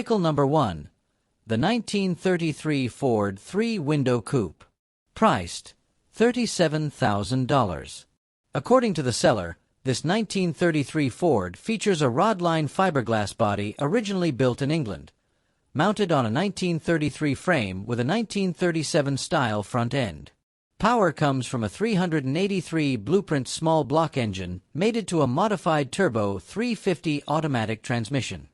Vehicle number 1. The 1933 Ford 3-window coupe. Priced $37,000. According to the seller, this 1933 Ford features a rodline fiberglass body originally built in England, mounted on a 1933 frame with a 1937-style front end. Power comes from a 383 blueprint small block engine mated to a modified turbo 350 automatic transmission.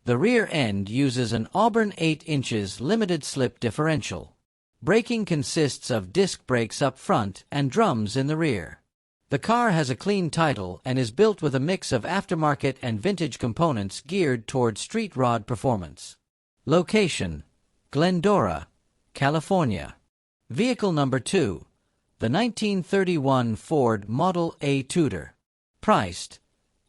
The rear end uses an Auburn 8 inches limited slip differential. Braking consists of disc brakes up front and drums in the rear. The car has a clean title and is built with a mix of aftermarket and vintage components geared toward street rod performance. Location: Glendora, California. Vehicle number 2. The 1931 Ford Model A Tudor. Priced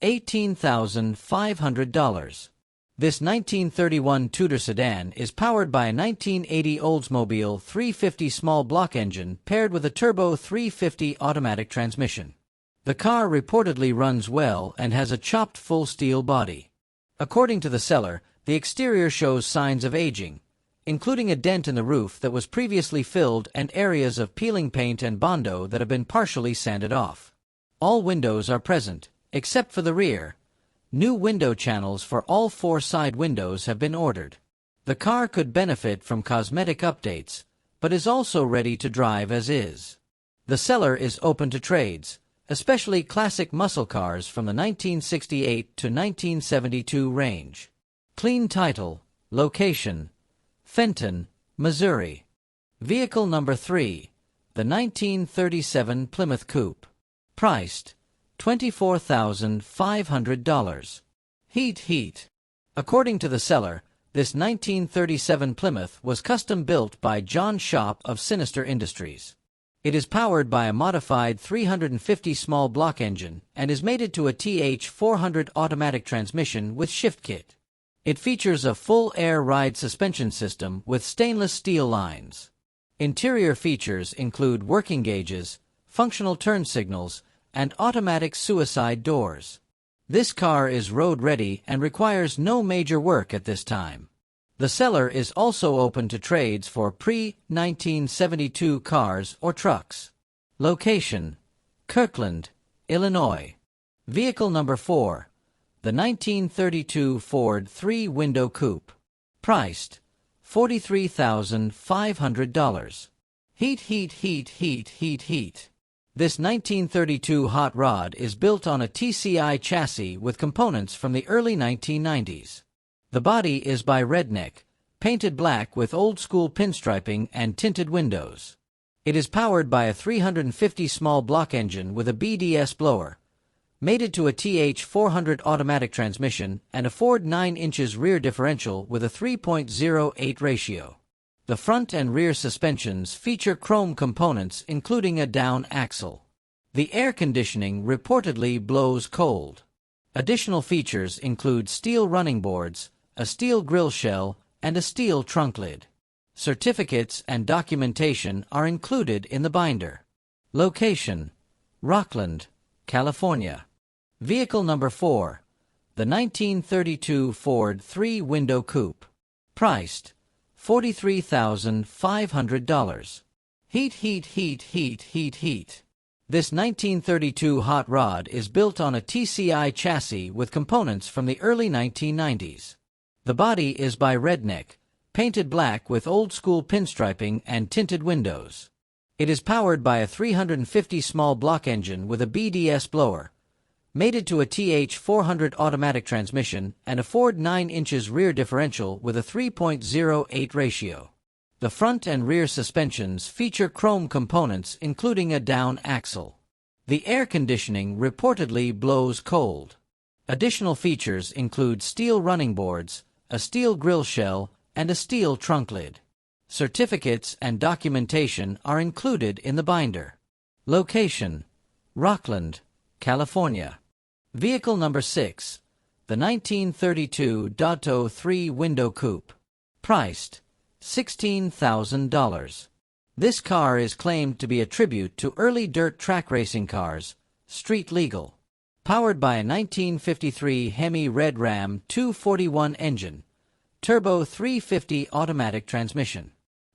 $18,500. This 1931 Tudor sedan is powered by a 1980 Oldsmobile 350 small block engine paired with a turbo 350 automatic transmission. The car reportedly runs well and has a chopped full steel body. According to the seller, the exterior shows signs of aging, including a dent in the roof that was previously filled and areas of peeling paint and Bondo that have been partially sanded off. All windows are present, except for the rear. New window channels for all 4 side windows have been ordered. The car could benefit from cosmetic updates, but is also ready to drive as is. The seller is open to trades, especially classic muscle cars from the 1968 to 1972 range. Clean title. Location: Fenton, Missouri. Vehicle number 3. The 1937 Plymouth Coupe. Priced $24,500. Heat. According to the seller, this 1937 Plymouth was custom built by John Shop of Sinister Industries. It is powered by a modified 350 small block engine and is mated to a TH400 automatic transmission with shift kit. It features a full air ride suspension system with stainless steel lines. Interior features include working gauges, functional turn signals, and automatic suicide doors. This car is road-ready and requires no major work at this time. The seller is also open to trades for pre-1972 cars or trucks. Location: Kirkland, Illinois. Vehicle number 4. The 1932 Ford 3-window coupe. Priced $43,500. Heat. This 1932 hot rod is built on a TCI chassis with components from the early 1990s. The body is by Redneck, painted black with old-school pinstriping and tinted windows. It is powered by a 350 small block engine with a BDS blower, mated to a TH400 automatic transmission and a Ford 9 inches rear differential with a 3.08 ratio. The front and rear suspensions feature chrome components including a down axle. The air conditioning reportedly blows cold. Additional features include steel running boards, a steel grille shell, and a steel trunk lid. Certificates and documentation are included in the binder. Location: Rockland, California. Vehicle number 4. The 1932 Ford 3-window coupe. Priced $43,500. Heat. This 1932 hot rod is built on a TCI chassis with components from the early 1990s. The body is by Redneck, painted black with old-school pinstriping and tinted windows. It is powered by a 350 small block engine with a BDS blower, mated to a TH400 automatic transmission and a Ford 9 inches rear differential with a 3.08 ratio. The front and rear suspensions feature chrome components including a down axle. The air conditioning reportedly blows cold. Additional features include steel running boards, a steel grille shell, and a steel trunk lid. Certificates and documentation are included in the binder. Location: Rockland, California. Vehicle number 6. The 1932 Dotto 3-window coupe. Priced $16,000. This car is claimed to be a tribute to early dirt track racing cars, street legal. Powered by a 1953 Hemi Red Ram 241 engine, turbo 350 automatic transmission.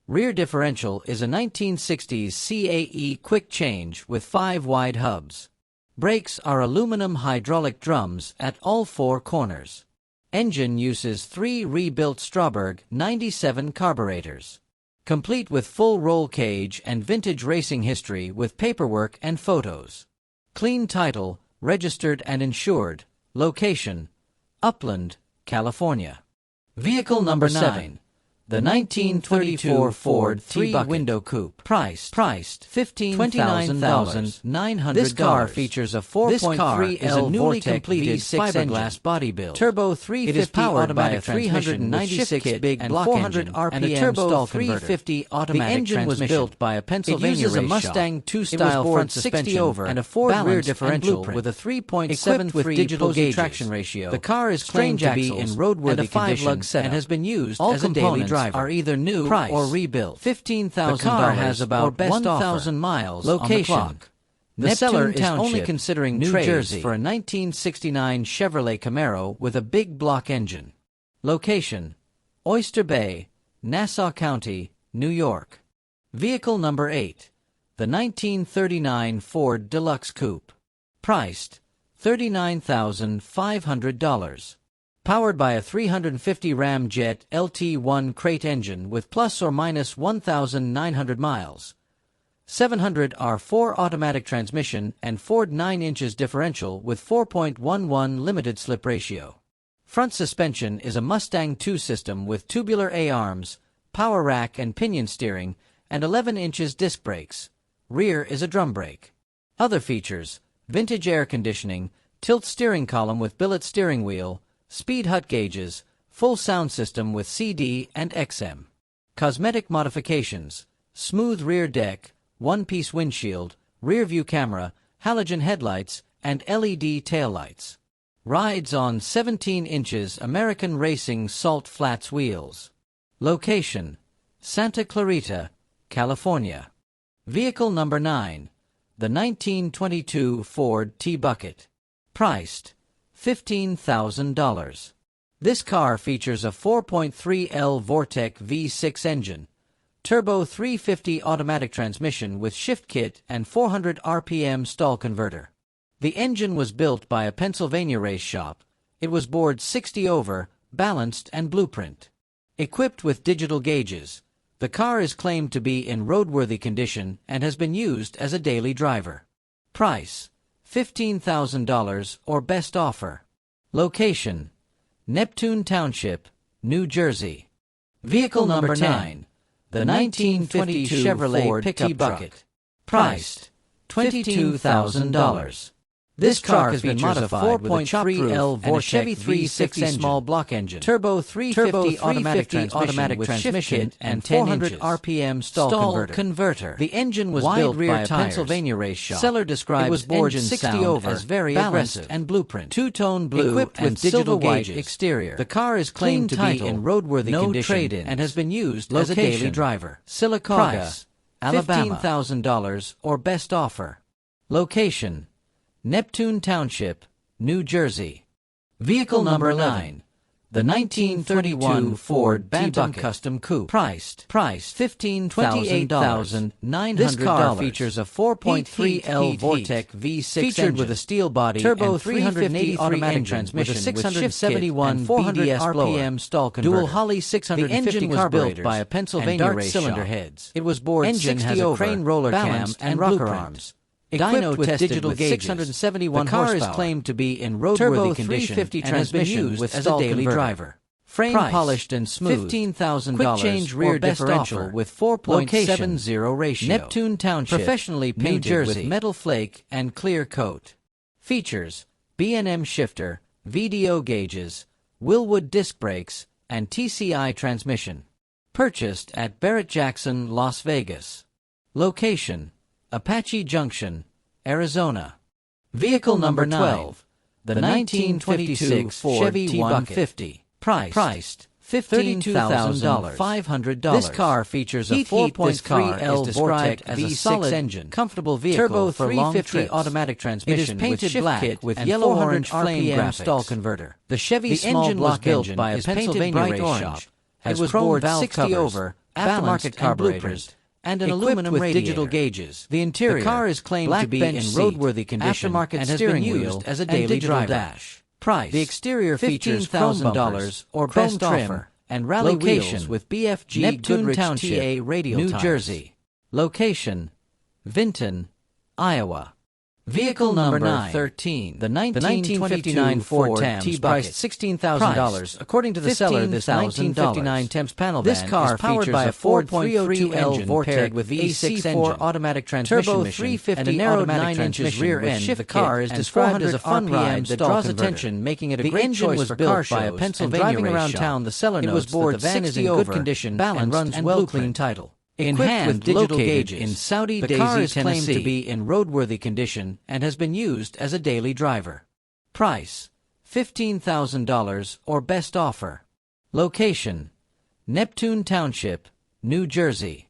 Rear differential is a 1960s CAE quick change with 5 wide hubs. Brakes are aluminum hydraulic drums at all 4 corners. Engine uses 3 rebuilt Strasbourg 97 carburetors. Complete with full roll cage and vintage racing history with paperwork and photos. Clean title, registered and insured. Location: Upland, California. Vehicle number 7. The 1934 Ford three-window coupe. Priced $15,900. This car features a 4.3L newly completed fiberglass body build. Turbo 350 it is powered by a 396 big block 400 RPM and a turbo 350 automatic. The engine was built by a Pennsylvania race shop. It uses a Mustang 2 style front suspension over and a Ford rear differential with a 3.73 with digital traction ratio. The car is claimed to be in roadworthy condition and has been used as a daily driver. Are either new or rebuilt. $15,000. The car has about 1,000 miles Location. On the clock. The seller is only considering New Jersey for a 1969 Chevrolet Camaro with a big block engine. Location: Oyster Bay, Nassau County, New York. Vehicle number 8. The 1939 Ford Deluxe Coupe. Priced $39,500. Powered by a 350 Ram Jet LT1 crate engine with plus or minus 1,900 miles. 700 R4 automatic transmission and Ford 9 inches differential with 4.11 limited slip ratio. Front suspension is a Mustang 2 system with tubular A-arms, power rack and pinion steering, and 11 inches disc brakes. Rear is a drum brake. Other features: vintage air conditioning, tilt steering column with billet steering wheel, speed hut gauges, full sound system with CD and XM. Cosmetic modifications: smooth rear deck, one-piece windshield, rear view camera, halogen headlights, and LED taillights. Rides on 17 inches American Racing Salt Flats wheels. Location: Santa Clarita, California. Vehicle number 9. The 1922 Ford T-Bucket. Priced $15,000. This car features a 4.3L Vortec V6 engine, turbo 350 automatic transmission with shift kit and 400 RPM stall converter. The engine was built by a Pennsylvania race shop. It was bored 60 over, balanced and blueprint. Equipped with digital gauges, the car is claimed to be in roadworthy condition and has been used as a daily driver. Price: $15,000 or best offer. Location: Neptune Township, New Jersey. Vehicle number 9. The 1922 Chevrolet Ford T-Bucket. Priced $22,000. This car has been modified with a 4.3L Vortec Chevy 350 small block engine, turbo 350 automatic transmission, and 400 RPM stall converter. The engine was built by a Pennsylvania race shop. Seller describes engine 60 over as very aggressive and blueprint. Two-tone blue equipped with digital white exterior. The car is claimed to be in roadworthy condition and has been used as a daily driver. Sylacauga, Alabama. $15,000 or best offer. Location: Neptune Township, New Jersey. Vehicle number 9. The 1932 Ford Bantam Custom Coupe. Priced $15,900. This car features a 4.3L Vortec V6 featured with a steel body, turbo 380 automatic transmission with a 671 400 RPM stall converter. Dual Holley 650 carburetors by a Pennsylvania race cylinder heads. It was bored engine 60 has a crane roller cam and rocker arms. Equipped with digital gauges, 671 the car horsepower. Is claimed to be in roadworthy condition and has been used as a daily driver. Frame price: polished and smooth. $15,000. Quick change rear differential offer. With 4.70 ratio. Neptune Township, professionally painted New Jersey. With metal flake and clear coat. Features: B&M shifter, VDO gauges, Willwood disc brakes, and TCI transmission. Purchased at Barrett-Jackson, Las Vegas. Location: Apache Junction, Arizona. Vehicle number 12. The 1926 Ford Chevy 150. Priced $32,500. This car features a 4.3L Vortec as a solid engine, comfortable vehicle turbo for long trips. Automatic transmission. It is painted black with yellow-orange flame stall converter. The Chevy small block built by a Pennsylvania race shop. It was bored 60 over, aftermarket carburetors, and an aluminum with digital gauges. The interior, the car is claimed to be in roadworthy condition aftermarket and has been used as a daily driver. Price: the exterior features $15,000 or best offer and rally wheels with BFG Neptune Goodrich Township, TA radial New Jersey. Location: Vinton, Iowa. Vehicle number 13. The 1959 Ford Thames priced $16,000. According to the seller, this 1959 Thames panel van is powered by a 4.3L Vortec with AC4 automatic transmission and a narrow 9 inches rear end. The car is described as a fun ride that draws attention, making it a great choice for car shows. By a Pennsylvania driving around town, the seller notes that the van is in good condition, balanced, and well clean title. Equipped with digital gauges in Saudi Daisy, car is claimed to be in roadworthy condition and has been used as a daily driver. Price: $15,000 or best offer. Location: Neptune Township, New Jersey.